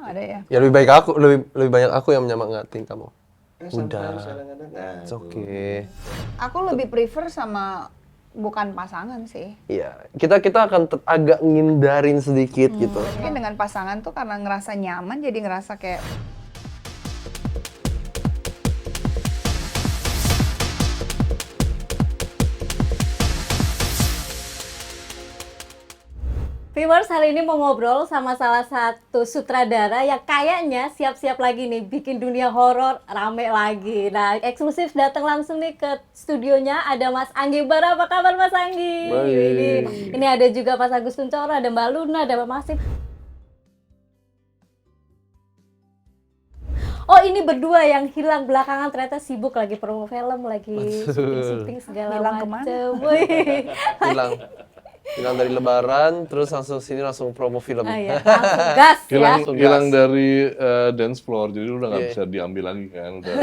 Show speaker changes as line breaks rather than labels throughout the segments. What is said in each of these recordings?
ada ya.
Ya lebih banyak aku yang menyemangatin kamu. Udah.
Nah,
It's okay.
Aku lebih prefer sama bukan pasangan sih.
Iya, kita akan agak ngindarin sedikit gitu.
Mungkin dengan pasangan tuh karena ngerasa nyaman, jadi ngerasa kayak
Viewers, hari ini mau ngobrol sama salah satu sutradara yang kayaknya siap-siap lagi nih bikin dunia horor rame lagi. Nah, eksklusif datang langsung nih ke studionya ada Mas Anggi Bara. Apa kabar Mas Anggi?
Baik.
Ini ada juga Mas Agus Kuncoro, ada Mbak Luna, ada Mbak Masif. Oh, ini berdua yang hilang belakangan ternyata sibuk lagi promo film, lagi syuting segala
Hilang
macam. Wih.
Hilang dari Lebaran, terus langsung sini langsung promo film.
Ah, ya. Langsung gas ya.
Hilang dari dance floor, jadi udah nggak
Iya.
bisa diambil lagi kan. Udah.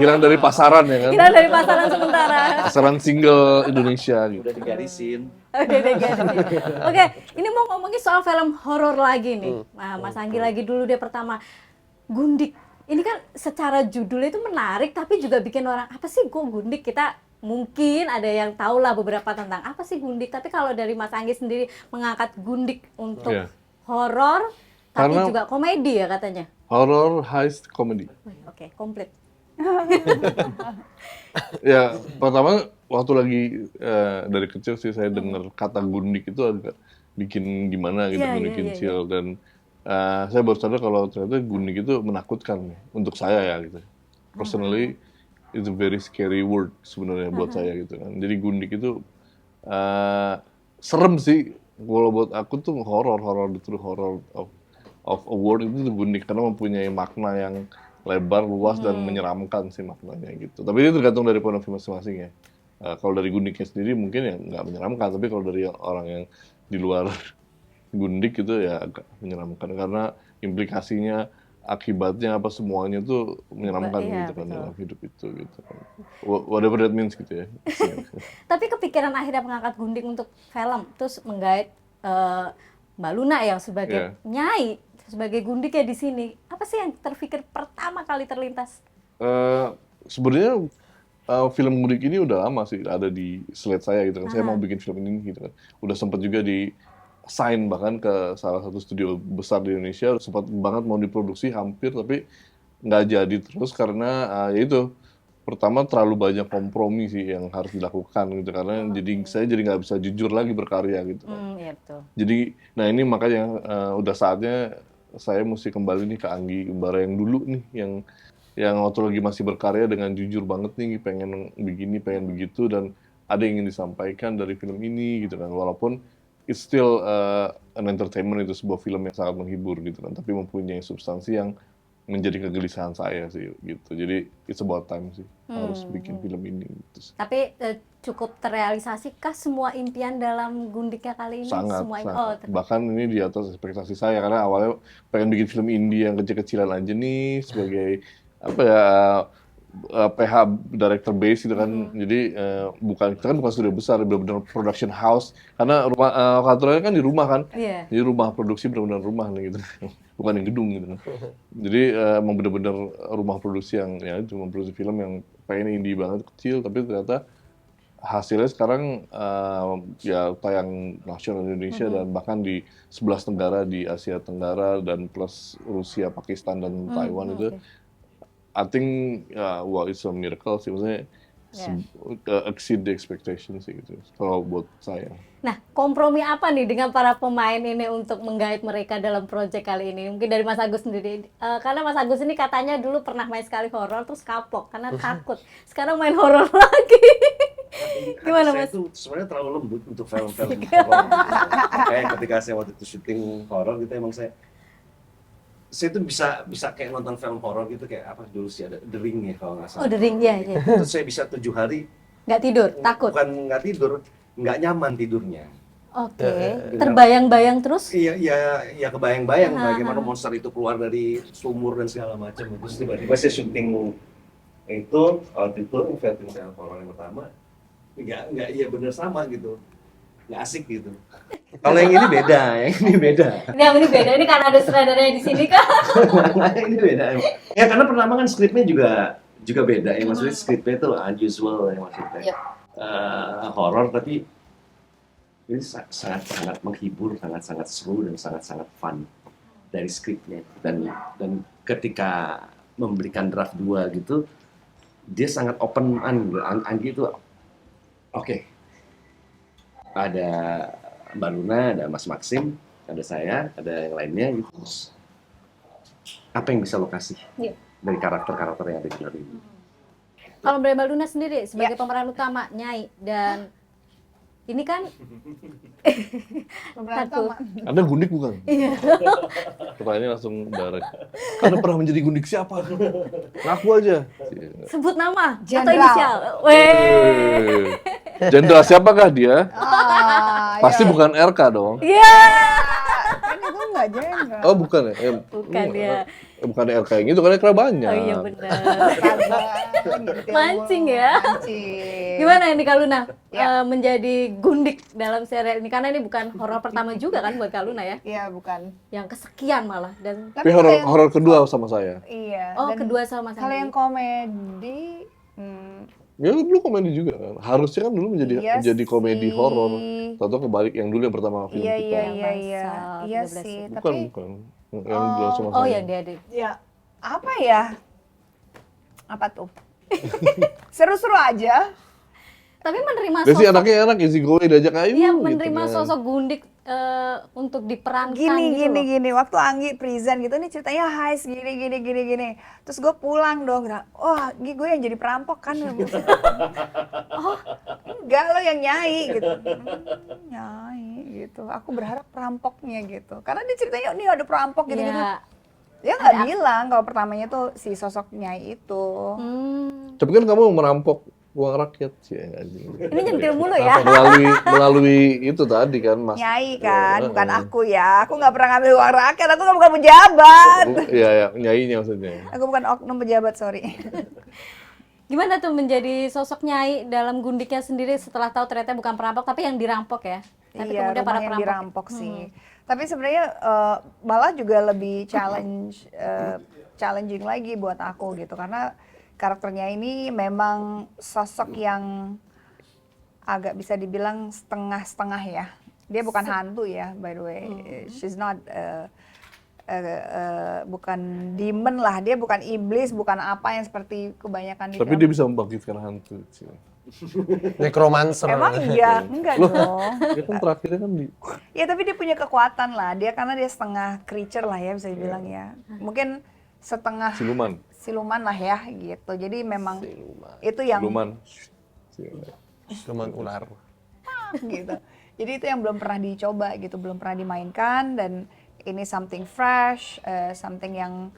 Hilang dari pasaran ya kan.
Hilang dari pasaran sementara.
Pasaran single Indonesia gitu.
udah digarisin.
Oke, ini mau ngomongin soal film horor lagi nih. Nah, Mas Anggi lagi dulu deh pertama. Gundik. Ini kan secara judulnya itu menarik, tapi juga bikin orang, apa sih kok Gundik? Kita mungkin ada yang tahu lah beberapa tentang apa sih Gundik. Tapi kalau dari Mas Anggi sendiri mengangkat Gundik untuk
Iya.
horor, tapi
Karena-
juga komedi ya katanya.
Horror heist comedy.
Wih, oke, komplit.
Ya, pertama waktu lagi dari kecil sih saya dengar kata gundik itu agak bikin gimana gitu,
Iya,
gundik
iya, iya,
kecil. Dan saya baru sadar kalau ternyata gundik itu menakutkan untuk saya ya gitu. Personally, it's a very scary word sebenarnya buat saya gitu kan. Jadi gundik itu serem sih. Kalau buat aku tuh horor of a word itu tuh gundik karena mempunyai makna yang lebar, luas, dan menyeramkan sih maknanya gitu. Tapi itu tergantung dari point of view masing-masing ya. Kalau dari gundiknya sendiri mungkin ya nggak menyeramkan, tapi kalau dari orang yang di luar gundik itu ya agak menyeramkan karena implikasinya, akibatnya apa semuanya tuh menyeramkan
Iya,
gitu kan
betul.
dalam hidup itu gitu kan. Whatever that means gitu ya.
Tapi kepikiran akhirnya mengangkat Gundik untuk film, terus menggait Mbak Luna yang sebagai nyai, sebagai Gundik ya di sini. Apa sih yang terpikir pertama kali terlintas?
Sebenarnya film Gundik ini udah lama sih ada di slate saya gitu kan. Saya mau bikin film ini gitu kan. Udah sempat juga di sign bahkan ke salah satu studio besar di Indonesia. Sempat banget mau diproduksi hampir tapi nggak jadi terus karena ya itu pertama terlalu banyak kompromi sih yang harus dilakukan gitu karena saya jadi nggak bisa jujur lagi berkarya gitu kan.
Iya betul.
Jadi, nah ini makanya udah saatnya saya mesti kembali nih ke Anggi Bara yang dulu nih, yang waktu lagi masih berkarya dengan jujur banget nih, pengen begini, pengen begitu, dan ada yang ingin disampaikan dari film ini gitu kan. Walaupun it's still an entertainment, itu sebuah film yang sangat menghibur gitu kan, tapi mempunyai substansi yang menjadi kegelisahan saya sih gitu. Jadi it's about time sih harus bikin film ini gitu.
Tapi cukup terrealisasikah semua impian dalam Gundiknya kali ini?
Sangat.
Oh,
Bahkan ini di atas ekspektasi saya karena awalnya pengen bikin film indie yang kecil-kecilan aja nih sebagai apa ya PH director base gitu kan. Jadi kita kan bukan studio besar, benar-benar production house karena rumah kantornya kan di rumah kan.
Iya.
Jadi rumah produksi benar-benar rumah nih gitu. Bukan yang gedung gitu kan. Jadi emang benar-benar rumah produksi yang ya cuma produksi film yang pengen indie banget kecil tapi ternyata hasilnya sekarang ya tayang nasional Indonesia dan bahkan di 11 negara di Asia Tenggara dan plus Rusia, Pakistan dan Taiwan itu. I think well it's a miracle sih, maksudnya exceed the expectation sih gitu kalau buat saya.
Nah, kompromi apa nih dengan para pemain ini untuk menggait mereka dalam proyek kali ini? Mungkin dari Mas Agus sendiri, karena Mas Agus ini katanya dulu pernah main sekali horor terus kapok karena takut. Sekarang main horor lagi. Gimana Mas?
Saya tuh sebenarnya terlalu lembut untuk film-film horor. Kayak ketika saya waktu itu syuting horor gitu emang saya tuh bisa kayak nonton film horor gitu kayak apa dulu sih ada The Ring ya kalau nggak salah.
Oh, The Ring, ya.
Itu saya bisa 7 hari
Nggak tidur, takut.
bukan nggak tidur, nggak nyaman tidurnya.
Oke, terbayang-bayang terus?
Iya kebayang-bayang bagaimana monster itu keluar dari sumur dan segala macam. Terus tiba-tiba saya syuting itu waktu itu film horor yang pertama nggak iya bener sama gitu. nggak asik gitu. Kalau yang ini beda, yang ini beda.
Ini beda, ini karena ada sutradaranya di sini kan.
Ini beda. Ya karena pertama kan skripnya juga beda ya, maksudnya skripnya itu unusual ya maksudnya.
Yep.
Horor tapi ini sangat menghibur, sangat seru dan sangat fun dari skripnya dan ketika memberikan draft 2 gitu dia sangat open Anggi itu oke. Ada Mbak Luna, ada Mas Maxim, ada saya, ada yang lainnya gitu. Apa yang bisa lo kasih dari karakter-karakter yang ada di dalam ini?
Kalau Mbak Luna sendiri sebagai pemeran utama Nyai dan ini kan satu.
Anda gundik bukan?
Iya.
Pertanyaannya langsung direct. Karena pernah menjadi gundik siapa? Ngaku aja.
Sebut nama atau
Jenderal.
inisial. Weh.
Jenderal siapakah dia? Pasti
Iya.
bukan RK dong.
Iya.
Kan itu nggak jenderal.
Oh bukan ya?
Bukan dia.
Bukan RK yang itu, karena RK banyak.
Oh iya benar.
Gitu.
Mancing ya.
Mancing.
Gimana ini Kak Luna
Ya.
menjadi gundik dalam serial ini, karena ini bukan horor pertama juga kan buat Kak Luna ya,
Iya bukan.
yang kesekian malah dan
Tapi
kalau yang-
horor kedua sama saya.
Iya.
oh
dan
kedua sama
Kalau yang komedi,
Ya dulu komedi juga kan. Harusnya kan dulu menjadi
Iya
jadi komedi
sih.
horor. Tahu kebalik yang dulu yang pertama film
iya
kita.
iya
Yang
iya iya,
Marsal
iya
13
sih.
Bukan,
Tapi
bukan. Yang dulu sama
oh
saya.
yang dia ada.
ya apa ya? Apa tuh? Seru-seru aja.
Tapi menerima
Dia sih
sosok,
anaknya enak, easy going, diajak ayo
iya
gitu
menerima
kan.
sosok gundik untuk diperankan
Gini
gitu loh.
gini. Waktu Anggi present gitu nih ceritanya heist gini. Terus gue pulang dong. Oh, gue yang jadi perampok kan? Oh, enggak lo yang nyai gitu. Nyai gitu. Aku berharap perampoknya gitu. Karena dia ceritanya ini ada perampok gitu-gitu.
Iya.
Dia nggak bilang kalau pertamanya tuh si sosok nyai itu.
Tapi kan kamu merampok uang rakyat sih. Anjing.
Ini nyentil mulu ya.
Melalui itu tadi kan Mas.
Nyai kan, bukan aku ya. Aku nggak pernah ngambil uang rakyat. Aku kan bukan pejabat.
Iya ya, nyainya maksudnya.
Aku bukan oknum pejabat, sorry.
Gimana tuh menjadi sosok Nyai dalam gundiknya sendiri setelah tahu ternyata bukan perampok tapi yang dirampok ya. Tapi
Iya,
kemudian
rumah
para
yang
perampok
dirampok sih. Tapi sebenarnya malah juga lebih challenging lagi buat aku gitu karena karakternya ini memang sosok yang agak bisa dibilang setengah-setengah ya. Dia bukan hantu ya, by the way. She's not bukan demon lah. Dia bukan iblis, bukan apa yang seperti kebanyakan di
Tapi
film.
dia bisa membangkitkan hantu sih.
Necromancer.
Emang iya, enggak dong.
Dia kan terakhirnya kan di
Ya tapi dia punya kekuatan lah. Dia karena dia setengah creature lah ya bisa dibilang ya. Mungkin setengah
siluman.
lah ya gitu. Jadi memang itu yang
Siluman.
Siluman ular.
gitu. Jadi itu yang belum pernah dicoba gitu, belum pernah dimainkan dan ini something fresh, something yang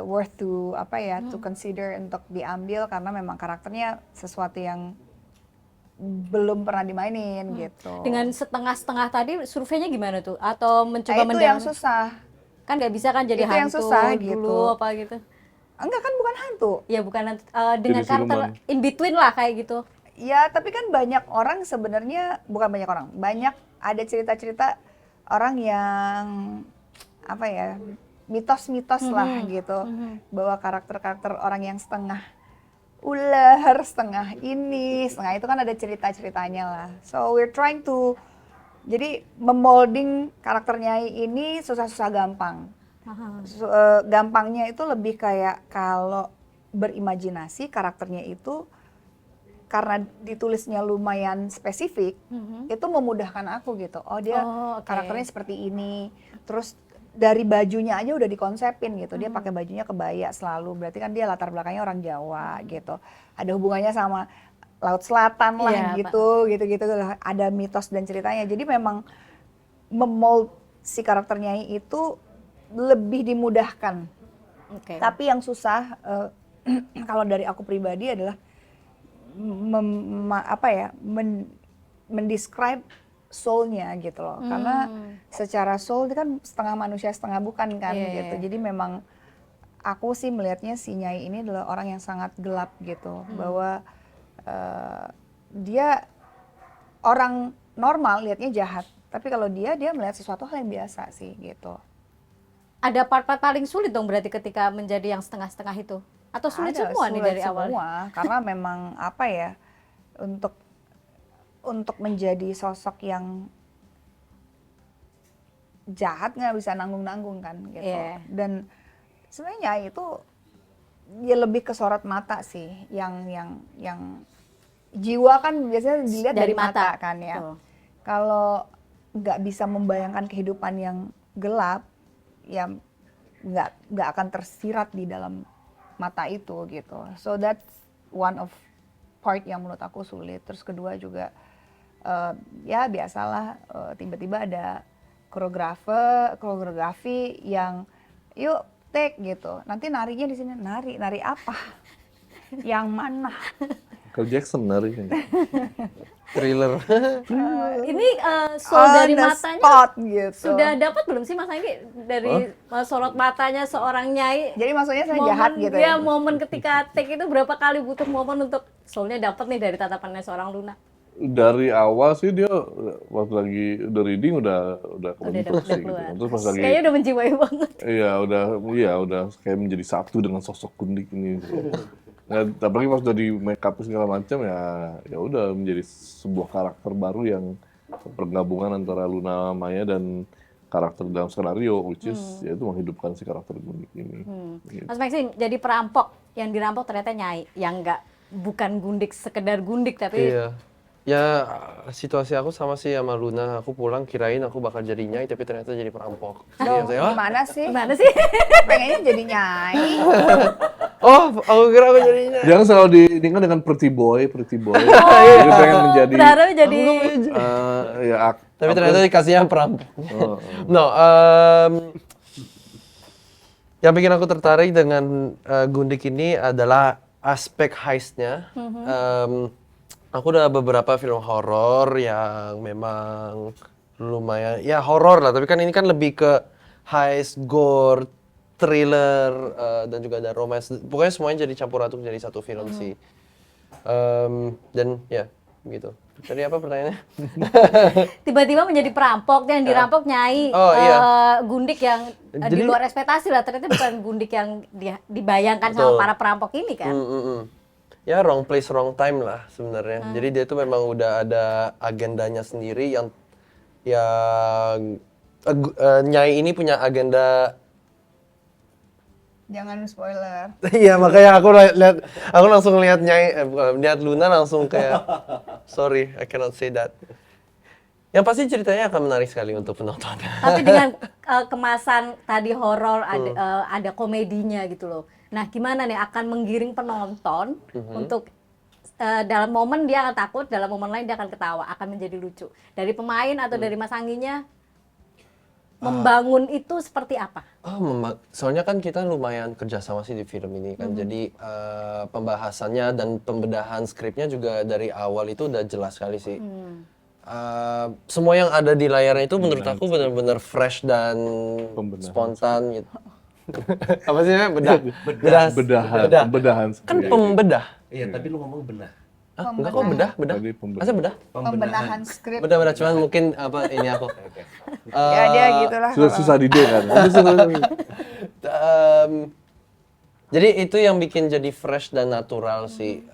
worth to to consider untuk diambil karena memang karakternya sesuatu yang belum pernah dimainin gitu.
dengan setengah-setengah tadi surveinya gimana tuh? Atau mencoba
Itu yang susah.
Kan nggak bisa kan jadi
Itu yang
hantu
susah,
dulu
gitu.
apa gitu.
Enggak kan bukan hantu.
Ya bukan hantu, dengan
Jadi
karakter
siluman.
in between lah kayak gitu.
Ya, tapi kan banyak orang sebenarnya, bukan banyak orang, banyak ada cerita-cerita orang yang apa ya, mitos-mitos lah gitu, bahwa karakter-karakter orang yang setengah ular, setengah ini, setengah itu kan ada cerita-ceritanya lah. So we're trying to, jadi memolding karakter Nyai ini susah-susah gampang. Gampangnya itu lebih kayak kalau berimajinasi karakternya itu karena ditulisnya lumayan spesifik, itu memudahkan aku gitu. Oh dia
oke.
karakternya seperti ini. Terus dari bajunya aja udah dikonsepin gitu. Dia pakai bajunya kebaya selalu. Berarti kan dia latar belakangnya orang Jawa gitu. Ada hubungannya sama Laut Selatan lah
Iya,
gitu. Ada mitos dan ceritanya. Jadi memang memold si karakternya itu lebih dimudahkan.
Oke.
Tapi yang susah kalau dari aku pribadi adalah mendescribe soul-nya gitu loh. Karena secara soul itu kan setengah manusia setengah bukan kan gitu. Jadi memang aku sih melihatnya si Nyai ini adalah orang yang sangat gelap gitu. Bahwa dia orang normal lihatnya jahat, tapi kalau dia melihat sesuatu hal yang biasa sih gitu.
Ada part-part paling sulit dong berarti ketika menjadi yang setengah-setengah itu? Atau sulit
Ada,
semua nih
sulit
dari awal?
semua, karena memang apa ya, untuk menjadi sosok yang jahat nggak bisa nanggung-nanggung kan gitu.
Iya.
Dan sebenarnya itu ya lebih ke sorot mata sih, yang jiwa kan biasanya dilihat dari mata kan ya.
Betul.
Kalau nggak bisa membayangkan kehidupan yang gelap, ya nggak akan tersirat di dalam mata itu gitu. So that's one of part yang menurut aku sulit. Terus kedua juga ya biasalah tiba-tiba ada koreografi yang yuk take gitu. Nanti narinya di sini nari apa? Yang mana?
Michael Jackson nari kan.
Thriller.
Ini soul dari
On the
matanya
spot gitu.
sudah dapat belum sih Mas Anggi dari sorot matanya seorang nyai?
Jadi maksudnya saya jahat gitu
ya?
ya?
Momen ketika take itu berapa kali butuh momen untuk soulnya dapat nih dari tatapannya seorang Luna?
Dari awal sih dia waktu lagi udah reading udah kebentuk
Udah
sih gitu.
keluar.
Terus pas lagi
Kayaknya udah menjiwai banget.
iya udah kayak menjadi satu dengan sosok Gundik ini. Nah, apalagi pas udah di make up segala macam ya udah menjadi sebuah karakter baru yang pergabungan antara Luna Maya dan karakter dalam skenario, which is yaitu menghidupkan si karakter Gundik ini. Gitu.
Mas Maxine, jadi perampok yang dirampok ternyata nyai, yang bukan gundik sekedar gundik tapi
Iya. Ya situasi aku sama sih sama Luna. Aku pulang kirain aku bakal jadi nyai tapi ternyata jadi perampok. Iya, saya,
Gimana sih?
gimana sih?
Pengennya jadi nyai.
aku kira aku jadi nyai.
Jangan selalu diingat dengan pretty boy. Jadi pengen menjadi
Berharap jadi
Tapi ternyata dikasihnya perampok.
Oh,
No, yang bikin aku tertarik dengan Gundik ini adalah aspek heistnya. Aku udah beberapa film horor yang memang lumayan, ya horor lah. Tapi kan ini kan lebih ke heist, gore, thriller, dan juga ada romance. Pokoknya semuanya jadi campur aduk jadi satu film sih. Dan ya gitu. Tadi apa pertanyaannya?
tiba-tiba menjadi perampok yang dirampok nyai.
Oh, iya.
Gundik yang di
Jadi-
luar ekspektasi lah, ternyata bukan gundik yang dibayangkan
Betul.
sama para perampok ini kan.
Ya wrong place wrong time lah sebenarnya. Jadi dia tuh memang udah ada agendanya sendiri yang Nyai ini punya agenda.
Jangan spoiler.
Iya makanya aku langsung lihat Nyai bukan, lihat Luna langsung kayak sorry I cannot say that. Yang pasti ceritanya akan menarik sekali untuk penonton.
Tapi dengan kemasan tadi horor ada komedinya gitu loh. Nah, gimana nih akan menggiring penonton untuk dalam momen dia akan takut, dalam momen lain dia akan ketawa, akan menjadi lucu. Dari pemain atau dari Mas Angginya membangun itu seperti apa?
Soalnya kan kita lumayan kerjasama sih di film ini kan. Jadi pembahasannya dan pembedahan skripnya juga dari awal itu udah jelas sekali sih. Semua yang ada di layarnya itu menurut aku benar-benar fresh dan spontan gitu. Apa sih namanya?
Bedahan.
Kan pembedah.
Iya, tapi lu ngomong bedah.
Ah, enggak kok bedah.
Tadi pembedah.
Masa bedah?
Pembenahan skrip.
Bedah cuman mungkin apa ini aku.
Ya dia gitulah.
Susah di kan.
Jadi itu yang bikin jadi fresh dan natural sih.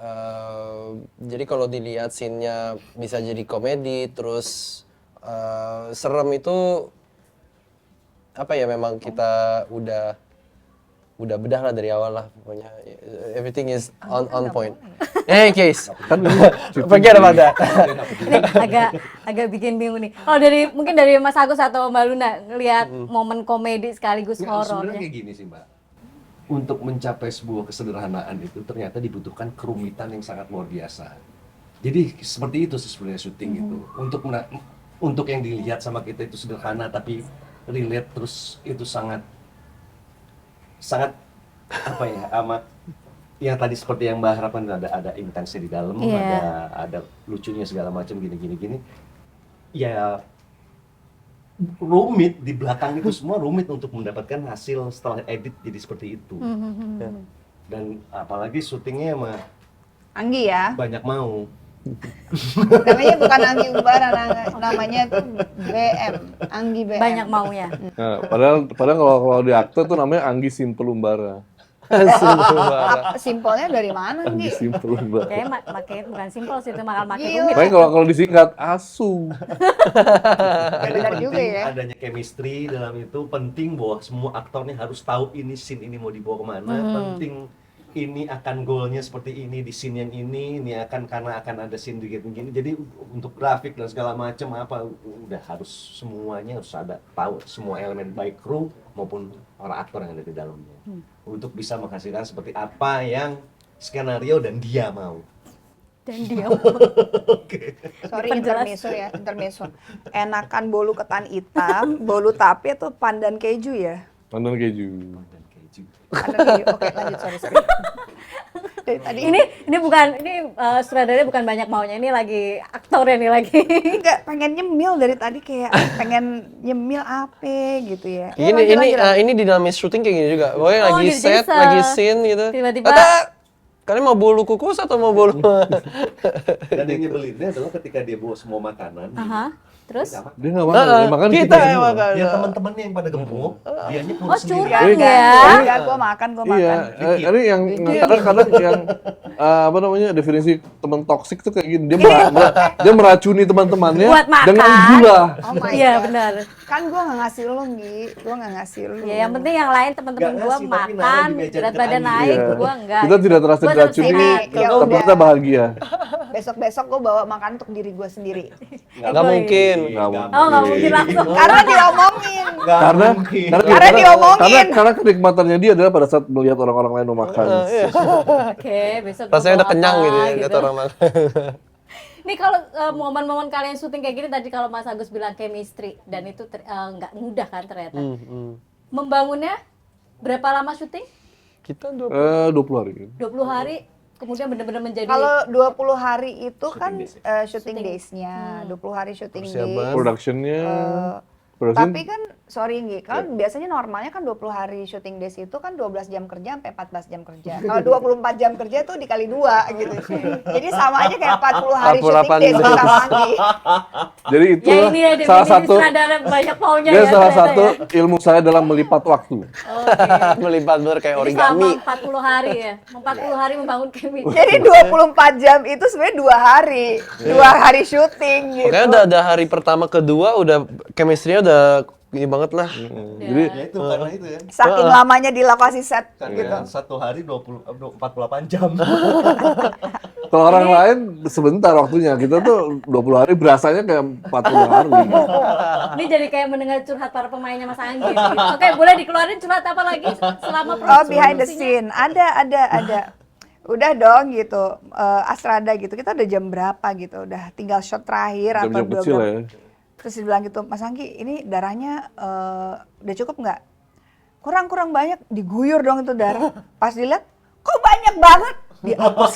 Jadi kalau dilihat scene-nya bisa jadi komedi, terus serem itu apa ya memang kita udah bedah lah dari awal lah pokoknya. Everything is on point. In any case, forget about that.
Ini agak bikin bingung nih. Kalau mungkin dari Mas Agus atau Mbak Luna ngelihat momen komedi sekaligus
Sebenarnya
horornya.
kayak gini sih Mbak. Untuk mencapai sebuah kesederhanaan itu ternyata dibutuhkan kerumitan yang sangat luar biasa. Jadi seperti itu sih sebenarnya syuting itu. Untuk yang dilihat sama kita itu sederhana tapi relate terus itu sangat apa ya amat yang tadi seperti yang Mbak harapkan ada intensnya di dalam, ada lucunya segala macam gini. Ya rumit di belakang itu semua rumit untuk mendapatkan hasil setelah edit jadi seperti itu. Dan apalagi syutingnya sama
Anggi ya.
banyak mau.
Namanya bukan Anggi Umbara, namanya tuh BM, Anggi BM.
Banyak maunya.
Nah, padahal kalau di akte tuh namanya Anggi Simple Umbara.
Simpelnya dari mana,
Anggi
Anggi?
Simple Umbara.
Kayaknya makin bukan simpel sih itu makin
Gila.
rumit.
Makanya kalau disingkat ASU.
Jadi
Benar
penting
juga ya.
adanya chemistry dalam itu, penting bahwa semua aktor nih harus tahu ini scene ini mau dibawa kemana, penting ini akan goalnya seperti ini di scene yang ini akan karena akan ada scene begini. Jadi untuk grafik dan segala macam apa udah harus semuanya harus ada tahu semua elemen baik kru maupun para aktor yang ada di dalamnya untuk bisa menghasilkan seperti apa yang skenario dan dia mau.
Dan dia
Sorry,
Perjelas.
intermezzo. Enakan bolu ketan hitam, bolu tape atau pandan keju ya?
Pandan keju.
Dan keju.
Pandan keju. Oke, lanjut, sorry. Dari tadi
ini bukan sutradaranya bukan banyak maunya, ini lagi aktornya nih lagi.
enggak pengen nyemil dari tadi, kayak pengen nyemil apa gitu ya. Ya,
Ini
lanjut.
ini dinamis syuting kayak gini juga. Pokoknya
Oh,
lagi
jadi
set,
bisa.
lagi scene gitu.
Tiba-tiba-
Tata, kalian mau bolu kukus atau mau bolu?
Dan yang nyebelinnya adalah ketika dia bawa semua makanan.
Aha. Terus?
Dia nggak makan, dia makan
kita yang
semua.
makan.
Dia teman-temannya yang pada gemuk, dianya
Oh,
kurus sendiri.
curang
Enggak,
ya.
enggak, gue makan.
Iya, ini yang kadang-kadang yang apa namanya definisi teman toksik tuh kayak gini. Dia meracuni teman-temannya
Buat makan.
dengan gula.
Oh my
Iya
God.
benar.
Kan gue nggak ngasih lo, Gi. Gue nggak ngasih lo.
Ya yang penting yang lain teman-teman
Nggak
gua
ngasih, tapi
makan,
naruh di meja
berat
dekat
badan
Anggi.
naik,
Iya.
gua enggak.
Kita tidak terasa
Gua
diracuni,
tetap sehat. Ya
tapi
udah.
kita bahagia.
Besok-besok gue bawa makan untuk diri gue sendiri.
Nggak mungkin.
Nggak mungkin.
Oh nggak mungkin langsung.
Karena diomongin.
Karena
diomongin.
karena kenikmatannya dia adalah pada saat melihat orang-orang lain memakan.
Oke, besok gua
Rasanya udah
bawa
kenyang
apa,
gitu ya, lihat orang makan.
Nih kalau momen-momen kalian syuting kayak gini tadi kalau Mas Agus bilang chemistry dan itu nggak mudah kan ternyata. Membangunnya berapa lama syuting?
Kita dua
20 hari.
20 hari kemudian benar-benar menjadi
Kalau 20 hari itu kan
days
syuting days-nya. 20 hari syuting
Persiapan.
days.
Productionnya,
Tapi kan, sorry Nggi, kan biasanya normalnya kan 20 hari syuting days itu kan 12 jam kerja sampai 14 jam kerja. Kalau 24 jam kerja tuh dikali 2 gitu. Jadi sama aja kayak 40 hari
48
syuting days
days.
sama Nggi.
jadi itu
ya ini ya
salah
definisi
satu
sutradara banyak maunya
dia
ya.
salah
ternyata
satu
ya.
ilmu saya dalam melipat waktu.
Oke.
melipat bener kayak
Jadi selama
origami.
40 hari ya. 40 hari membangun chemistry.
Jadi 24 jam itu sebenarnya 2 hari. 2 hari syuting gitu.
Pokoknya udah ada hari pertama kedua udah chemistry-nya udah ini banget lah.
Jadi
Ya itu karena itu ya.
Saking lamanya di lokasi set gitu.
Karena satu hari 48 jam.
kalau orang lain sebentar waktunya, kita tuh 20 hari berasanya kayak 40 hari.
Ini jadi kayak mendengar curhat para pemainnya Mas Anggi. Gitu. Oke, boleh dikeluarin curhat apa lagi selama
Oh,
proses
behind the
produksinya?
scene. Ada. Udah dong gitu. Astrada gitu. Kita udah jam berapa gitu. Udah tinggal shot terakhir atau
Jam-jam kecil ya.
Terus dia bilang gitu, Mas Anggi, ini darahnya udah cukup nggak? Kurang banyak, diguyur dong itu darah. Pas dilihat, kok banyak banget? Dihapus.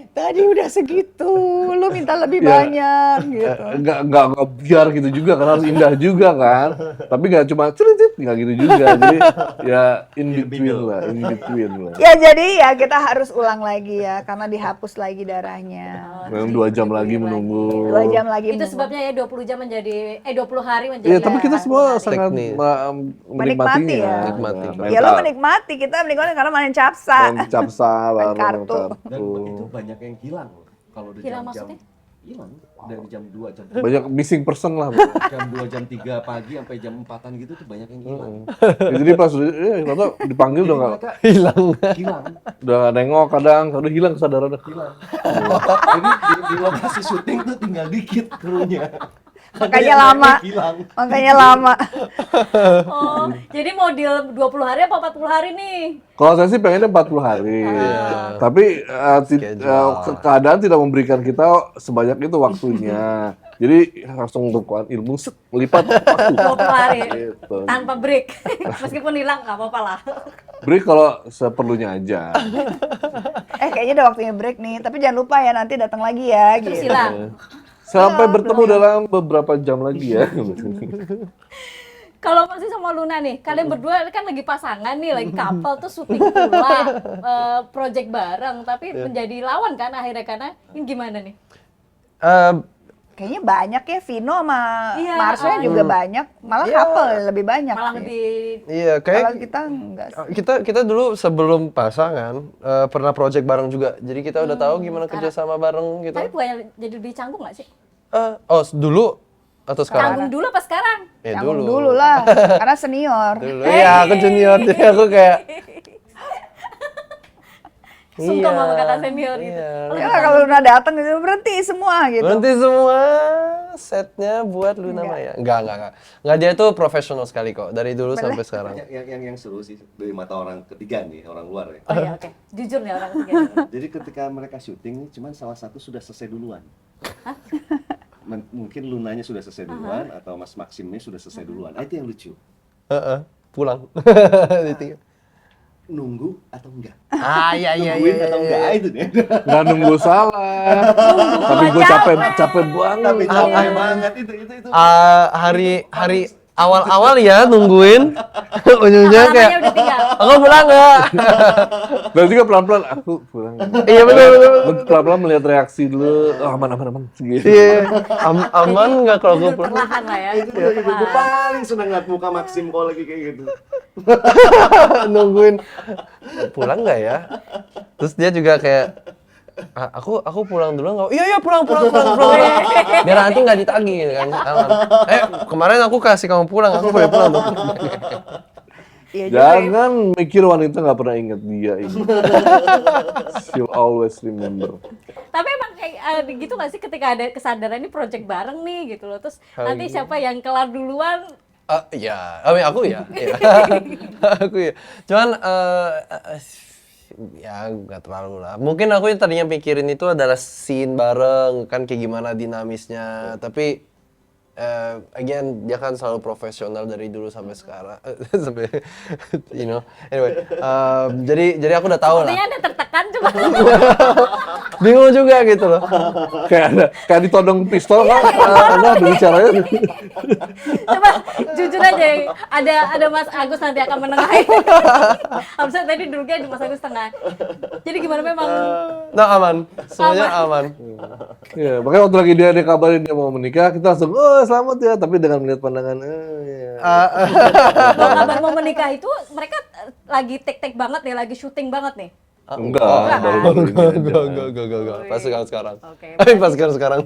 Tadi udah segitu, lu minta lebih
Ya,
banyak gitu.
Enggak biar gitu juga kan, harus indah juga kan. Tapi enggak cuma ceritit, enggak gitu juga. Jadi ya in between lah.
Ya jadi ya kita harus ulang lagi ya, karena dihapus lagi darahnya.
Memang 2 jam lagi menunggu.
2 jam lagi.
Itu sebabnya ya 20 jam menjadi 20 hari menjadi
Iya, tapi kita semua
hari.
sangat
Teknis.
Menikmati
menikmatinya.
ya.
Menikmati.
Ya lo menikmati, kita menikmati karena main capsa.
Main capsa bareng,
kartu.
Dan itu banyak yang hilang loh. Kalau udah
Hilang
jam-jam
maksudnya?
hilang dari jam 2 jam
Banyak missing person lah.
jam 2 jam 3 pagi sampai jam 4-an gitu tuh banyak yang hilang.
Ya, jadi pas ternyata dipanggil udah nggak
Hilang.
Hilang.
udah nggak nengok, kadang udah hilang kesadarannya.
Hilang. Jadi di lokasi syuting tuh tinggal dikit krunya.
Makanya lama.
Hilang.
Makanya lama.
Oh, jadi mau deal 20 hari apa 40 hari nih?
Kalau saya sih pengennya 40 hari. Tapi keadaan tidak memberikan kita sebanyak itu waktunya. Jadi langsung untuk ilmu melipat waktu.
20 hari.
Gitu.
Tanpa break. Meskipun hilang nggak apa-apa lah.
Break kalau seperlunya aja.
Kayaknya udah waktunya break nih. Tapi jangan lupa ya nanti datang lagi ya.
Terus
Gitu.
hilang.
Sampai bertemu dalam beberapa jam lagi ya.
Kalau masih sama Luna nih, kalian berdua kan lagi pasangan nih, lagi couple tuh syuting pula, project bareng, tapi menjadi lawan kan akhirnya karena ini gimana nih?
Eh,
Kayaknya banyak ya, Vino sama
Iya,
Marsha juga banyak, malah
Iya.
couple lebih banyak
Malah
sih.
lebih
iya,
Kalau
kayak
kita enggak sih.
kita dulu sebelum pasangan pernah project bareng juga. Jadi kita udah tahu gimana kerja sama bareng gitu.
tapi bukannya jadi lebih canggung nggak sih?
Dulu atau sekarang?
Canggung dulu apa sekarang?
Ya
Canggung dulu lah, karena senior.
Dulu. Iya, aku junior, jadi aku kayak
Sungkem
iya,
sama kakak senior gitu.
iya.
Ya kalau Luna datang gitu berhenti semua gitu.
Berhenti semua setnya buat Luna Maya. Enggak. Enggak, dia tuh profesional sekali kok dari dulu sampai sekarang.
Yang seru sih dari mata orang ketiga nih, orang luar ya.
Oh iya, oke. Jujur nih orang ketiga.
Jadi ketika mereka syuting nih, cuman salah satu sudah selesai duluan. Mungkin Lunanya sudah selesai duluan atau Mas Maximnya sudah selesai duluan. Itu yang lucu.
Pulang. Ditinggal.
Nunggu atau enggak?
Iya.
Nungguin atau enggak? Itu nih.
Nggak nunggu salah. Tapi gue capek banget.
Tapi capek banget itu.
Hari awal-awal ya nungguin ujungnya kayak
Namanya udah tinggal.
aku pulang nggak?
Dan juga pelan-pelan aku pulang.
Iya benar.
Pelan-pelan melihat reaksi dulu. Oh, aman. Gitu.
Iya, aman nggak kalau gue pulang?
Perlahan lah ya.
Gue paling seneng ngeliat muka Maxim kalau lagi kayak gitu.
Nungguin pulang nggak ya? Terus dia juga kayak aku pulang dulu nggak? Iya pulang. Biar nanti nggak ditagih gitu kan. Aman. Kemarin aku kasih kamu pulang, aku boleh pulang tuh.
Iya juga ya.
Jangan mikir wanita nggak pernah ingat dia ini. She'll always remember.
Tapi emang kayak gitu nggak sih ketika ada kesadaran ini project bareng nih gitu loh. Terus nanti siapa yang kelar duluan?
Ya, aku ya. Aku ya. Cuman ya nggak terlalu lah. Mungkin aku yang tadinya pikirin itu adalah scene bareng, kan kayak gimana dinamisnya. Tapi again dia kan selalu profesional dari dulu sampai sekarang, sampai anyway. Jadi aku udah tahu lah.
Sepertinya ada tertekan coba.
Bingung juga gitu loh.
Kayak ditodong pistol kan? Ada bicaranya.
Coba jujur aja, ada Mas Agus nanti akan menengahi. Harusnya tadi dulunya di Mas Agus tengah. Jadi gimana memang?
Nah aman, semuanya aman.
Ya, makanya waktu lagi dia kabarin dia mau menikah, kita langsung, oh selamat ya. Tapi dengan melihat pandangan, ya.
Kalau kabar mau menikah itu mereka lagi tek-tek banget nih, lagi syuting banget nih.
Enggak,
Enggak. Pas sekarang.
Oke.
Pas sekarang.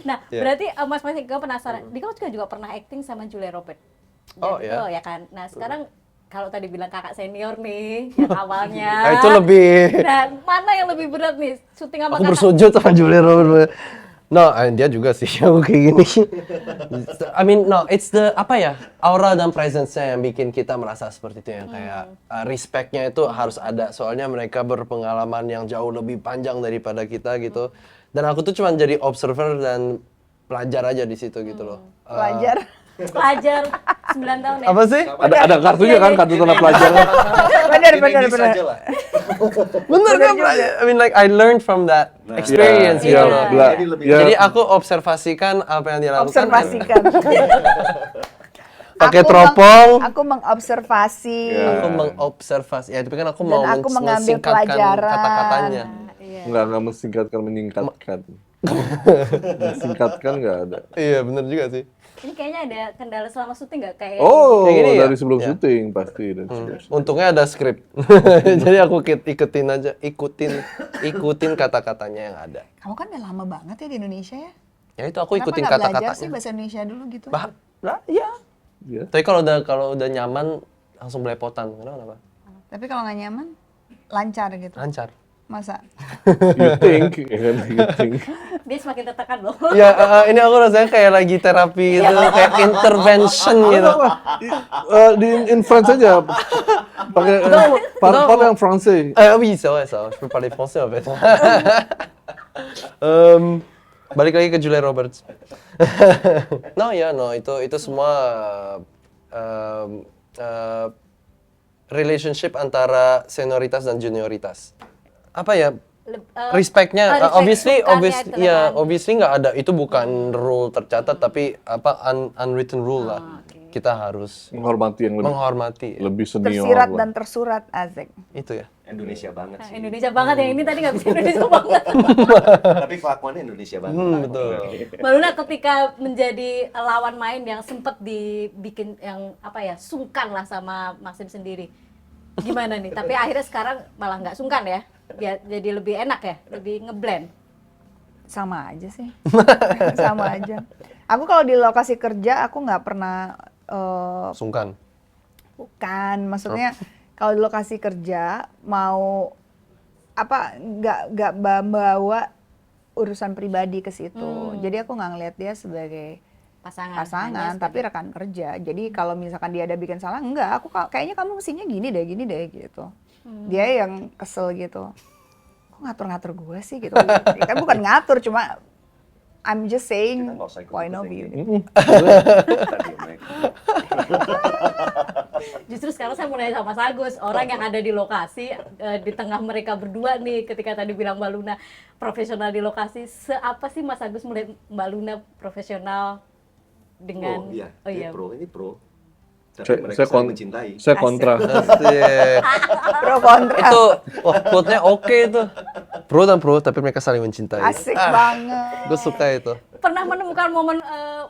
Nah,
Iya.
berarti Mas Masih gue penasaran. Dika juga pernah acting sama Julia Robert.
Oh,
Jadi,
iya.
ya kan. Nah, sekarang kalau tadi bilang kakak senior nih, yang awalnya.
Itu lebih.
Nah, mana yang lebih berat nih? Syuting sama
Aku
kakak?
bersujud sama Julia Robert. No, dia juga sih aku kayak gini. I mean, no, it's the apa ya, aura dan presence-nya yang bikin kita merasa seperti itu, yang kayak respect-nya itu harus ada. Soalnya mereka berpengalaman yang jauh lebih panjang daripada kita gitu. Dan aku tuh cuma jadi observer dan pelajar aja di situ gitu loh.
Pelajar.
Pelajar 9 tahun ya?
Apa sih?
Ada kartunya kan, kartu tanda pelajaran.
Benar.
Inggris aja lah.
Bener kan? I mean like I learned from that experience gitu
Iya,
loh.
Jadi lebih
Jadi aku observasikan apa yang dia lakukan.
Observasikan.
Pakai
Aku
teropong.
Aku mengobservasi.
Iya.
Aku mengobservasi. Ya, tapi kan aku mau
Dan aku mengambil
mensingkatkan
pelajaran.
kata-katanya.
Iya.
Enggak mensingkatkan, menyingkatkan. Mensingkatkan nggak ada.
Iya, bener juga sih.
Ini kayaknya ada kendala selama syuting nggak kayak?
Oh,
Kayak gini ya?
dari sebelum
Ya.
syuting pasti. Dari sebelum syuting.
Untungnya ada skrip. Jadi aku ikutin kata-katanya yang ada.
Kamu kan udah lama banget ya di Indonesia ya?
Ya itu aku ikutin
Kenapa nggak belajar sih
kata-katanya.
bahasa Indonesia dulu gitu?
Iya.
Ya.
Tapi kalau udah nyaman langsung belepotan. Kenapa?
Tapi kalau nggak nyaman, lancar gitu.
Lancar.
Masa?
You think, ya kan? You think.
Dia semakin tertekan loh.
Ya, ini aku rasanya kayak lagi terapi gitu, kayak intervention gitu.
In France aja, pakai part yang Francais.
Oui, c'est vrai ça. Je peux parler français en fait. Balik lagi ke Julia Roberts. No, itu semua relationship antara senioritas dan junioritas. Apa ya? Respect-nya, obviously,
sungkannya itu kan.
obviously nggak ada, itu bukan rule tercatat, tapi apa unwritten rule lah. Kita harus
Menghormati yang
menghormati.
lebih senior
Tersirat
lah.
dan tersurat, Azek.
Itu ya.
Indonesia banget
Nah,
sih.
Indonesia banget yang ini tadi nggak bisa Indonesia banget.
Tapi kelakuannya Indonesia banget.
Betul.
Mbak Luna ketika menjadi lawan main yang sempet dibikin yang apa ya sungkan lah sama Maxim sendiri, gimana nih? Tapi akhirnya sekarang malah nggak sungkan ya, jadi lebih enak ya, lebih ngeblend.
Sama aja sih. Sama aja. Aku kalau di lokasi kerja aku nggak pernah
Sungkan.
bukan, maksudnya kalau di lokasi kerja mau apa nggak bawa urusan pribadi ke situ. Jadi aku nggak ngelihat dia sebagai pasangan,
hanya
tapi rekan kerja. Jadi kalau misalkan dia ada bikin salah, enggak, aku kayaknya kamu mestinya gini deh gitu. Dia yang kesel gitu. Kok ngatur-ngatur gue sih gitu. Kan bukan ngatur, cuma I'm just saying
Kita nggak usah ikut-ikut
point of
yang
view.
gitu.
Justru sekarang saya mau nanya sama Mas Agus, orang yang ada di lokasi, di tengah mereka berdua nih, ketika tadi bilang Mbak Luna profesional di lokasi, seapa sih Mas Agus melihat Mbak Luna profesional dengan...
Oh iya, pro, ini pro. Tapi
Saya-
mereka
saya
saling
kon-
mencintai.
Saya kontra.
Asik.
Pro kontra.
Itu, wah quote-nya oke itu. Pro dan pro, tapi mereka saling mencintai.
Asik banget.
Gue suka itu.
Pernah menemukan momen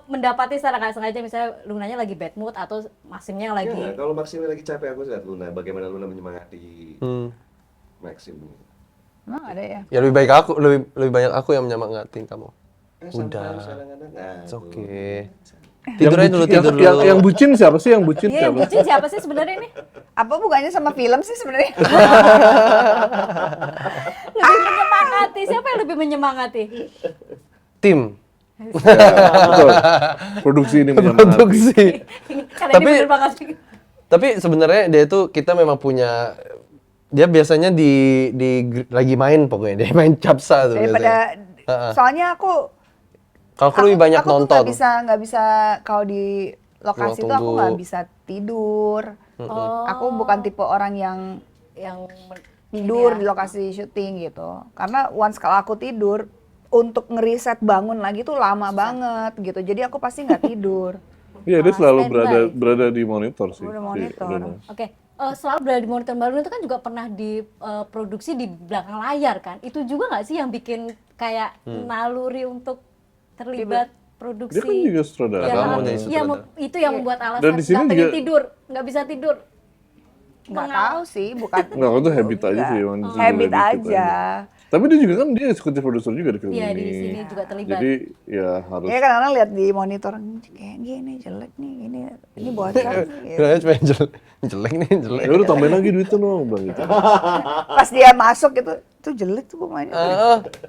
mendapati secara nggak sengaja misalnya Lunanya lagi bad mood atau Maximnya lagi
Ya, kalau Maxim lagi capek aku lihat Luna, bagaimana Luna menyemangati Maxim.
Emang ada ya?
Ya lebih banyak aku yang menyemangatin kamu. Udah. It's okay. Tidur aja dulu, tidur dulu.
Yang bucin siapa sih? Yang bucin
Iya, yang
siapa?
bucin siapa sih sebenarnya nih?
Apa bukannya sama film sih sebenarnya?
Lebih menyemangati, siapa yang lebih menyemangati?
Tim.
Betul. Produksi ini menyemangati.
Produksi.
Karena
Tapi-
ini bener banget.
Tapi sebenarnya dia tuh kita memang punya, dia biasanya lagi main pokoknya, dia main capsa tuh
Daripada
biasanya.
soalnya aku
Kalau aku lebih banyak
aku tuh
nonton.
nggak bisa kalau di lokasi
Ruang
itu aku
tunggu.
nggak bisa tidur.
Oh,
Aku bukan tipe orang yang
yang
tidur
ini
di lokasi syuting gitu. Karena once kalau aku tidur untuk ngeriset bangun lagi tuh lama banget gitu. Jadi aku pasti nggak tidur.
Iya, dia selalu
standby.
berada di monitor sih.
Udah
si
monitor.
Luna.
Oke, selalu berada di monitor. Mbak Luna itu kan juga pernah diproduksi di belakang layar kan? Itu juga nggak sih yang bikin kayak naluri untuk terlibat produksi?
Dia kan juga sutradara.
Kamu
Yang-
jadi
iya,
sutradara.
itu yang membuat alasan
Dan di sini
nggak pengen
juga-
tidur, nggak bisa tidur.
Nggak tahu sih, bukan.
Enggak, itu habit aja sih. emang di sini
Habit
dikit
aja.
Tapi dia juga kan dia eksekutif produser juga di film
Iya,
ini.
di sini juga terlibat.
Jadi ya harus.
Ya kadang-kadang lihat di monitor kayak gini jelek nih, ini bocor nih. Gitu.
Kira cuma jelek nih, jelek.
Ya udah tambahin lagi duitnya dong, Bang gitu.
Pas dia masuk itu jelek tuh pemainnya.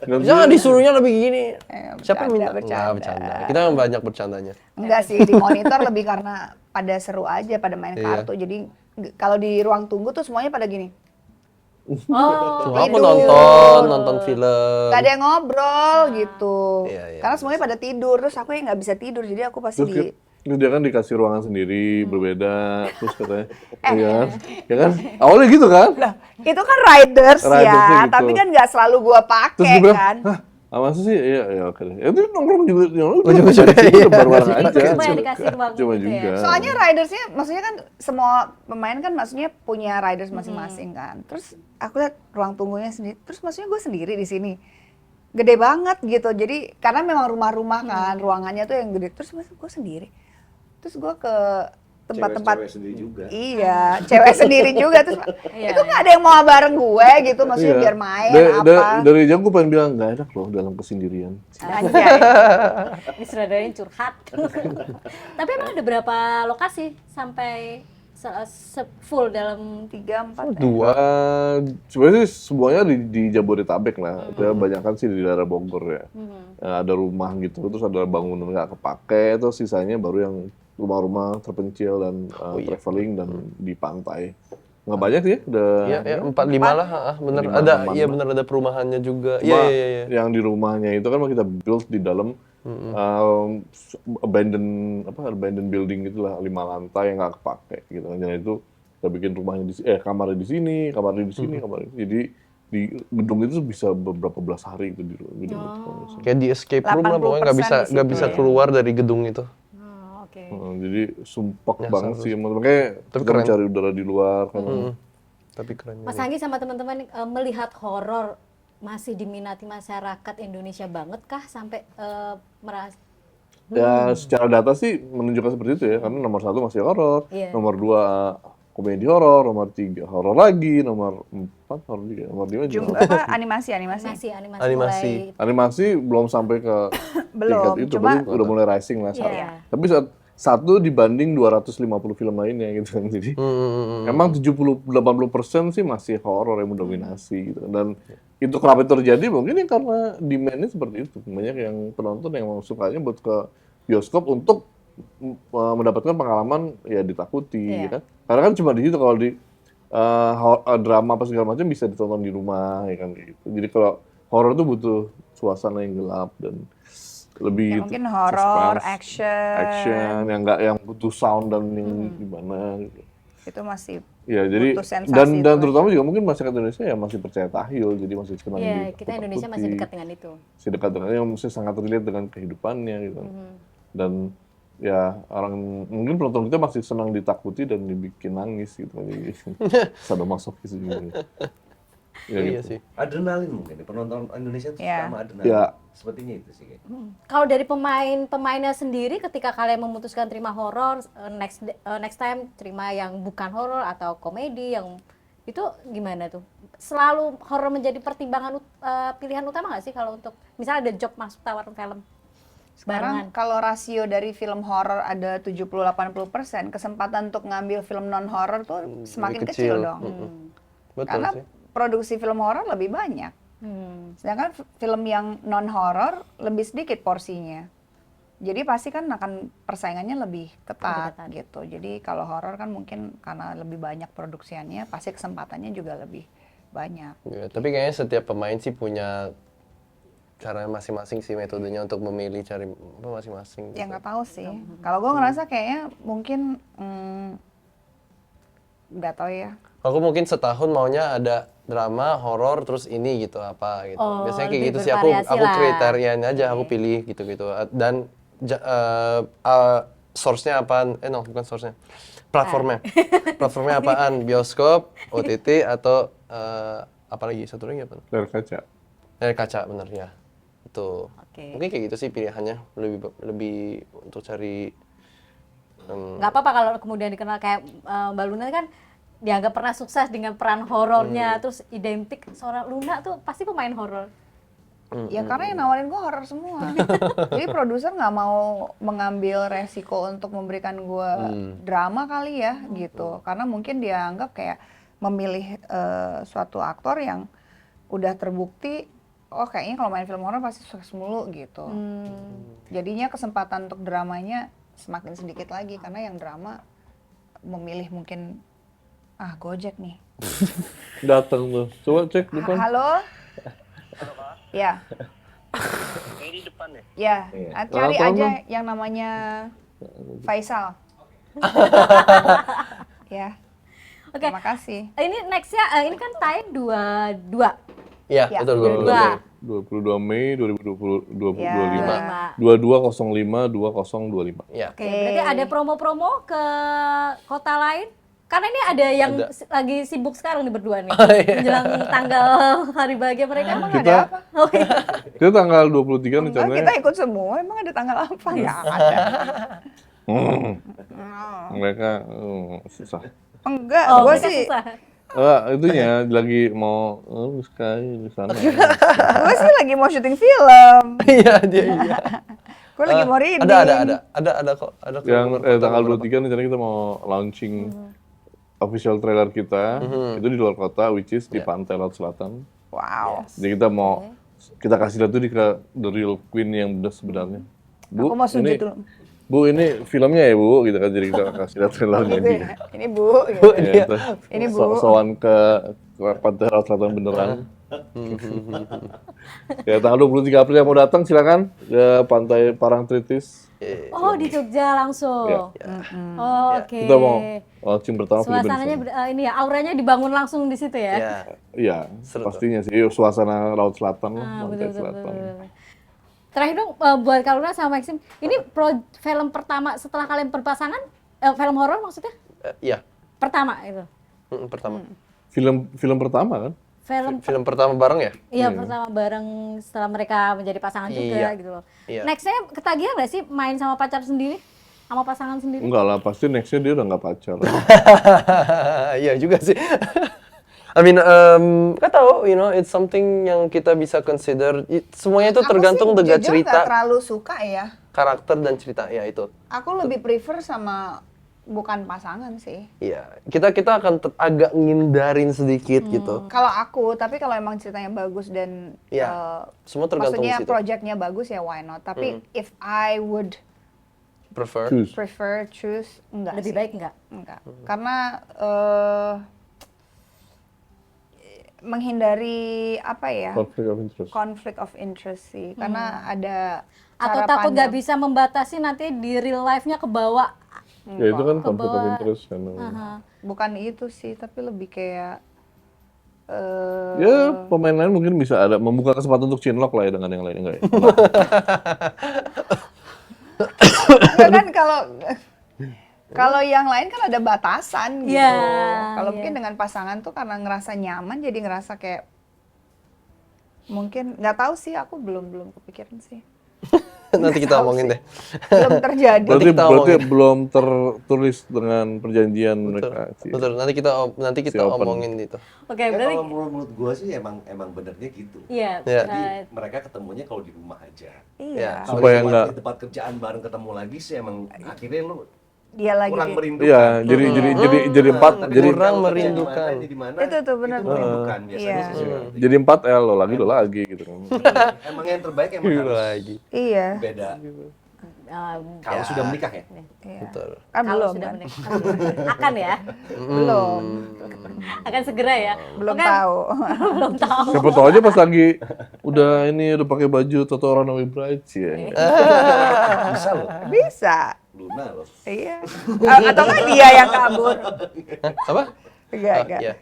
Jangan disuruhnya lebih gini. Siapa yang minta?
bercanda.
Nggak, bercanda. Kita yang banyak bercandanya.
Enggak sih, di monitor lebih karena pada seru aja, pada main
Iya.
kartu. Jadi kalau di ruang tunggu tuh semuanya pada gini.
Oh,
Aku
Tidur.
nonton film.
Gak ada yang ngobrol gitu.
Iya, iya.
Karena semuanya pada tidur, terus aku yang nggak bisa tidur, jadi aku pasti
Terus terus dia kan dikasih ruangan sendiri, berbeda, terus katanya, ya kan? Awalnya gitu kan?
Lah, itu kan riders
Ridersnya
ya,
gitu.
tapi kan nggak selalu gua
Terus
pakai
gue bilang,
kan.
hah, masa sih? Iya, oke deh. Itu nongkrong juga,
Ujung-ujungnya,
itu
iya.
bareng aja.
cuma yang dikasih ruang
Cuma
gitu ya.
juga.
Soalnya ridersnya, maksudnya kan semua pemain kan maksudnya punya riders masing-masing kan. Terus aku lihat ruang tunggunya sendiri, terus maksudnya gue sendiri di sini. Gede banget gitu, jadi karena memang rumah-rumah kan, ruangannya tuh yang gede. Terus gue sendiri. Terus gue ke tempat-tempat
Cewek sendiri juga.
iya, cewek sendiri juga terus
Iya,
itu nggak ada yang mau bareng gue gitu, maksudnya
Iya.
biar main
Dari-
apa.
Dari jauh gue pengen bilang, nggak enak loh dalam kesendirian.
Anjay.
Ini saudaranya curhat. Tapi emang ada berapa lokasi sampai full dalam
3-4
Dua.
Sebenarnya sih semuanya di Jabodetabek lah. Itu banyak kan sih di daerah Bogor ya. Ada rumah gitu, terus ada bangunan nggak kepake, terus sisanya baru yang rumah-rumah terpencil dan traveling dan di pantai. Nggak banyak sih ya, udah.
Iya, ya, 4-5 lah, bener.
5,
Ada,
6.
iya bener ada perumahannya juga.
Cuma
Iya, iya.
yang di rumahnya itu kan kita build di dalam abandoned building gitulah, 5 lantai yang nggak kepake gitu kan. Dan itu kita bikin rumahnya kamarnya di sini, kamarnya di sini, kamarnya. Jadi di gedung itu bisa beberapa belas hari itu di gedung itu.
Kayak di escape room lah, pokoknya
80%
nggak bisa
di situ
bisa
ya.
keluar dari gedung itu.
Oke.
Jadi sumpek
Ya,
banget
seharusnya.
sih, makanya
Tapi
kita
keren.
mencari udara di luar kan.
Tapi keren
Mas
juga.
Anggi sama teman-teman melihat horor masih diminati masyarakat Indonesia banget kah sampai merasa
Ya secara data sih menunjukkan seperti itu ya, karena nomor 1 masih horor,
Iya.
nomor 2 komedi horor, nomor 3 horor lagi, nomor 4 horor juga, nomor 5 juga.
Jumlah apa animasi.
animasi
Animasi.
mulai
Animasi belum sampai ke
Belum,
tingkat itu,
cuma-
berarti udah mulai rising lah sekarang.
Iya.
Tapi satu dibanding 250 film lainnya gitu kan, jadi emang 70-80% sih masih horor yang mendominasi gitu. Dan itu kenapa terjadi mungkin ya karena demand-nya seperti itu. Banyak yang penonton yang memang sukanya buat ke bioskop untuk mendapatkan pengalaman ya ditakuti
Iya.
ya kan. Karena kan cuma di situ, kalau di drama apa segala macam bisa ditonton di rumah ya kan kayak gitu. Jadi kalau horor tuh butuh suasana yang gelap dan lebih
Ya, mungkin horor,
suspense,
action,
yang enggak yang butuh sound dan yang gimana gitu.
itu masih
Ya, jadi
butuh sensasi
dan
itu
terutama juga mungkin masyarakat Indonesia ya masih percaya tahil, jadi masih senang
Iya, kita Indonesia masih dekat dengan itu.
masih dekat dengan, yang masih sangat relate dengan kehidupannya gitu. Dan ya orang mungkin penonton kita masih senang ditakuti dan dibikin nangis gitu kan, jadi sadomasokis juga. Ya
Iya
gitu.
sih.
Adrenalin mungkin penonton Indonesia tuh
Ya.
suka sama adrenalin.
Ya.
Sepertinya itu sih kayak.
Kalau dari pemainnya sendiri, ketika kalian memutuskan terima horor, next time terima yang bukan horor atau komedi yang itu gimana tuh? Selalu horor menjadi pertimbangan pilihan utama nggak sih kalau untuk misalnya ada job masuk tawaran film?
sekarang kalau rasio dari film horor ada 70-80%, kesempatan untuk ngambil film non horor tuh semakin
Lebih
kecil
kecil.
dong.
Betul
Karena
sih.
produksi film horor lebih banyak. Sedangkan film yang non horor lebih sedikit porsinya. Jadi pasti kan akan persaingannya lebih ketat gitu. Jadi kalau horor kan mungkin karena lebih banyak produksiannya, pasti kesempatannya juga lebih banyak.
Ya, tapi kayaknya setiap pemain sih punya cara masing-masing sih, metodenya untuk memilih cari apa masing-masing.
Ya
gitu.
nggak tahu sih. Kalau gue ngerasa kayaknya mungkin nggak tahu ya.
Aku mungkin setahun maunya ada drama, horor, terus ini gitu apa gitu.
Oh,
Biasanya kayak
lebih
gitu sih, aku
bervariasi lah.
kriterianya aja aku pilih gitu-gitu. Dan source-nya apaan? Bukan source-nya. Platformnya. Platformnya apaan? Bioskop, OTT atau apa lagi? Satu lagi apa?
Layar kaca.
Layar kaca, bener ya. Itu.
Oke.
Mungkin kayak gitu sih pilihannya, lebih untuk cari
Nggak apa-apa kalau kemudian dikenal kayak Mbak Luna kan dianggap pernah sukses dengan peran horornya, terus identik seorang Luna tuh pasti pemain horor.
Ya karena yang nawarin gue horor semua. Jadi produser nggak mau mengambil resiko untuk memberikan gue drama kali ya gitu. Karena mungkin dia anggap kayak memilih suatu aktor yang udah terbukti, oh kayaknya kalau main film horor pasti sukses mulu gitu. Jadinya kesempatan untuk dramanya semakin sedikit lagi karena yang drama memilih mungkin Gojek nih.
Datang tuh. Coba cek depan.
Halo? Ya.
Ini di depan ya?
Ya,
Iya.
cari
Tolong
aja
dong.
yang namanya Faisal. Ya,
Oke.
terima kasih.
Ini nextnya ini kan tayang 22.
ya,
Ya,
betul, betul,
dua.
betul.
22 Mei 2025.
Ya.
2205-2025.
Ya.
Oke, berarti ada promo-promo ke kota lain? Karena ini ada yang
Ada.
lagi sibuk sekarang nih berdua nih.
iya.
Menjelang tanggal hari bahagia mereka.
Emang
Kita-
ada apa?
Oh, iya.
Kita tanggal 23
Enggak,
rencananya.
kita ikut semua. Emang ada tanggal apa? Nggak ada.
Mereka susah.
Enggak,
Oh,
gue
mereka
sih,
susah.
Itunya lagi mau sekali di sana.
gue sih lagi mau syuting film.
Iya, dia iya.
Gue lagi mau reading.
Ada kok, ada kok.
Yang tanggal
beberapa.
23 rencananya kita mau launching official trailer kita. Itu di luar kota, which is di Pantai Laut Selatan.
Wow.
Jadi kita mau kita kasih lihat tuh ke the real queen yang benar sebenarnya.
Aku mau sujud dulu.
Bu, ini filmnya ya Bu, gitu kan. Jadi kita kasih lihat trailernya
Gitu
dia.
ya. Ini Bu. Gitu.
Ya, terus
Ini Bu.
sowan ke Pantai Laut Selatan beneran. Ya, tanggal 23 April yang mau datang silakan ke Pantai Parangtritis.
Oh, di Jogja langsung.
Ya.
Oh, oke.
Kita mau Launching pertama film
Suasananya ini ya, auranya dibangun langsung di situ ya.
Ya.
Iya,
Seru
pastinya sih. Suasana Laut Selatan lah,
Ah,
Pantai
betul, betul,
Selatan.
betul. Terakhir dong buat Kaluna sama Maxim, ini film pertama setelah kalian berpasangan, film horor maksudnya?
Iya.
Pertama itu.
Pertama.
Film pertama kan?
Film pertama bareng ya?
Iya, pertama bareng setelah mereka menjadi pasangan juga
Iya.
gitu loh.
Iya.
Nextnya ketagihan nggak sih main sama pacar sendiri? Sama pasangan sendiri?
Enggak lah, pasti nextnya dia udah nggak pacar.
Iya juga sih. I mean, nggak tahu, you know, it's something yang kita bisa consider. Semuanya itu tergantung dengan
Aku sih
cerita,
jujur nggak terlalu suka ya.
karakter dan cerita. Ya itu.
Aku lebih prefer sama bukan pasangan sih.
Iya, kita akan agak ngindarin sedikit gitu.
Kalau aku, tapi kalau emang ceritanya bagus dan
Iya, semua tergantung
maksudnya
di situ.
projectnya bagus ya why not. Tapi if I would
Prefer.
choose enggak
Lebih
sih.
baik nggak?
Enggak. Karena menghindari apa ya?
Conflict of interest.
Conflict of interest sih. Karena ada
Atau
cara
takut nggak
pandang.
bisa membatasi nanti di real life-nya kebawa.
Ya itu kan
Ke
conflict of
bawah.
interest kan.
Bukan itu sih, tapi lebih kayak
Ya pemain lain mungkin bisa ada membuka kesempatan untuk chinlock lah ya dengan yang lain enggak ya?
enggak kan kalau yang lain kan ada batasan gitu.
Iya,
Kalau
iya.
mungkin dengan pasangan tuh karena ngerasa nyaman jadi ngerasa kayak mungkin nggak tahu sih, aku belum kepikiran sih.
Nanti kita
Tahu
omongin
sih.
deh.
Belum terjadi.
Nanti kita
Berarti
omongin.
belum tertulis dengan perjanjian
Betul,
mereka. sih.
betul. Nanti kita
Si open.
omongin itu.
Oke,
Ya,
berarti
kalau menurut gua sih emang benernya gitu.
iya.
Iya.
Jadi
right.
mereka ketemunya kalau di rumah aja.
Iya.
Kalau
Supaya
di tempat-
nggak-
di tempat kerjaan bareng ketemu lagi sih emang akhirnya lu
Dia lagi
kurang
di-
merindukan.
Iya, jadi empat,
Tapi
jadi
kurang
kalau
merindukan.
di mana,
Itu tuh benar.
itu merindukan biasanya
Iya.
sih seperti itu.
jadi 4L lo lagi gitu kan.
Emang yang terbaik emang
Iya
harus
lagi.
Iya.
beda.
Um,
Kalau sudah menikah ya.
Iya.
Betul.
Kan
kalau
belum
sudah
kan.
menikah. Akan ya,
Belum.
akan segera ya.
Belum
Oke,
tahu.
belum tahu.
Siapa tahu aja pas lagi udah pakai baju Toto Runaway Bride sih ya.
Bisa loh.
Bisa.
Luna loh.
Iya. Atau nggak dia yang kabur.
Apa?
Enggak,
Ah,
enggak.
iya.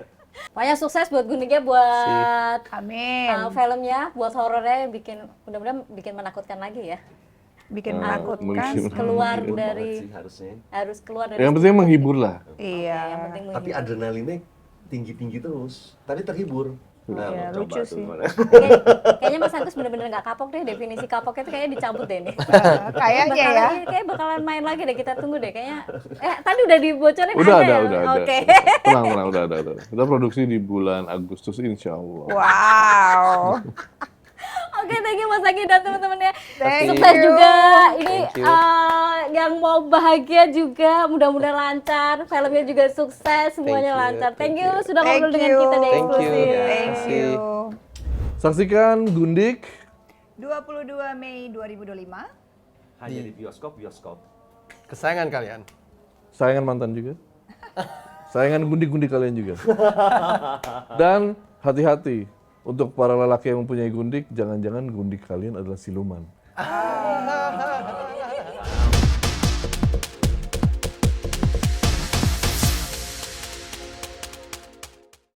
Pokoknya sukses buat Guningnya, buat
Amin.
filmnya, buat horornya, mudah-mudahan bikin menakutkan lagi ya.
Bikin
Ah,
menakutkan.
mungkin.
Keluar
Menghibur banget
dari,
sih harusnya.
harus keluar dari.
Yang penting menghibur lah.
Iya.
Yang penting
Tapi
menghibur.
adrenalinnya tinggi-tinggi terus. Tadi terhibur. Nah,
Iya,
coba
lucu
tuh
sih.
gimana.
Kayaknya Mas Agus bener-bener nggak kapok deh, definisi kapoknya itu kayaknya dicabut deh nih.
Kayaknya ya.
Kayak bakalan main lagi deh, kita tunggu deh kayaknya. Tadi udah dibocorin
Udah
ada ya?
ada.
Oke.
Tenang, udah ada. Kita produksi di bulan Agustus insya Allah.
Wow.
Oke, thank you Mas Anggi dan teman-temannya.
Thank
Sukses
you.
juga. Ini
Thank you.
yang mau bahagia juga, mudah-mudahan lancar. Filmnya juga sukses, semuanya
you,
lancar. Thank
thank
you
you.
sudah ngobrol dengan kita di
Thank you.
Eksklusif.
Thank you.
Saksikan Gundik
22 Mei 2025.
Hanya di bioskop.
Kesayangan kalian.
sayangan mantan juga. Sayangan gundik-gundik kalian juga. Dan hati-hati untuk para lelaki yang mempunyai gundik, jangan-jangan gundik kalian adalah siluman.